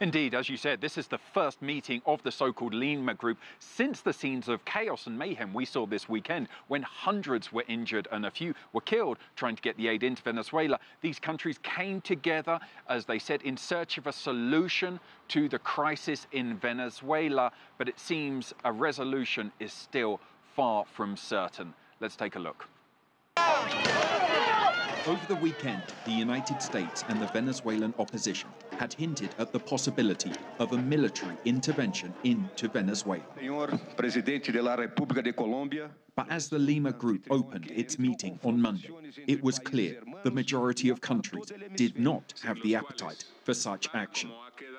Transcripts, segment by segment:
Indeed, as you said, this is the first meeting of the so-called Lima group since the scenes of chaos and mayhem we saw this weekend when hundreds were injured and a few were killed trying to get the aid into Venezuela. These countries came together, as they said, in search of a solution to the crisis in Venezuela, but it seems a resolution is still far from certain. Let's take a look. Over the weekend, the United States and the Venezuelan opposition had hinted at the possibility of a military intervention into Venezuela. But as the Lima group opened its meeting on Monday, it was clear the majority of countries did not have the appetite for such action.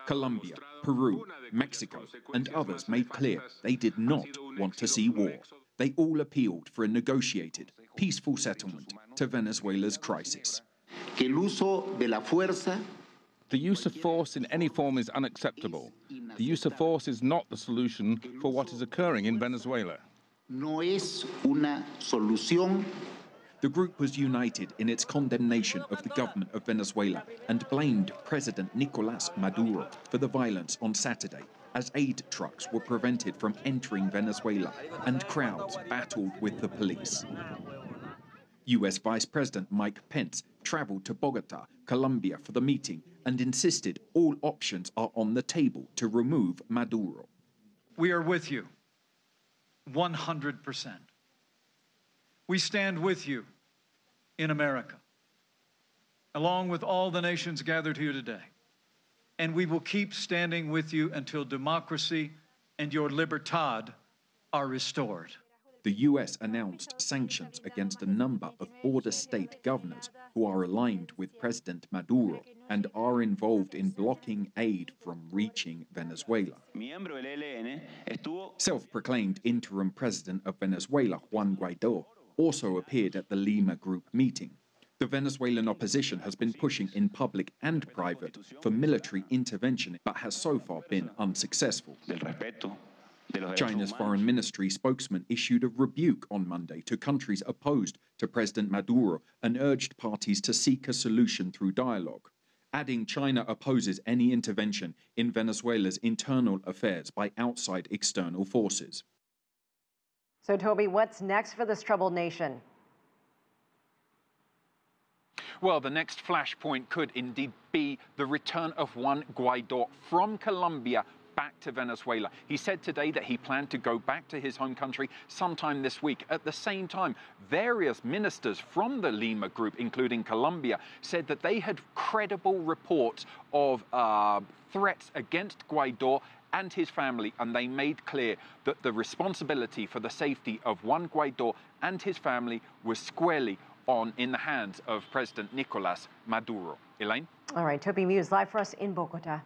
Colombia, Peru, Mexico, and others made clear they did not want to see war. They all appealed for a negotiated, peaceful settlement to Venezuela's crisis. The use of force in any form is unacceptable. The use of force is not the solution for what is occurring in Venezuela. The group was united in its condemnation of the government of Venezuela and blamed President Nicolas Maduro for the violence on Saturday, as aid trucks were prevented from entering Venezuela and crowds battled with the police. U.S. Vice President Mike Pence traveled to Bogota, Colombia for the meeting and insisted all options are on the table to remove Maduro. We are with you, 100%. We stand with you in America, along with all the nations gathered here today. And we will keep standing with you until democracy and your libertad are restored. The U.S. announced sanctions against a number of border state governors who are aligned with President Maduro and are involved in blocking aid from reaching Venezuela. Self-proclaimed interim president of Venezuela, Juan Guaido, also appeared at the Lima group meeting. The Venezuelan opposition has been pushing in public and private for military intervention, but has so far been unsuccessful. China's foreign ministry spokesman issued a rebuke on Monday to countries opposed to President Maduro and urged parties to seek a solution through dialogue, adding China opposes any intervention in Venezuela's internal affairs by outside external forces. So, Toby, what's next for this troubled nation? Well, the next flashpoint could indeed be the return of Juan Guaido from Colombia back to Venezuela. He said today that he planned to go back to his home country sometime this week. At the same time, various ministers from the Lima group, including Colombia, said that they had credible reports of threats against Guaido and his family, and they made clear that the responsibility for the safety of Juan Guaido and his family was squarely in the hands of President Nicolas Maduro. Elaine? All right, Toby Muse live for us in Bogota.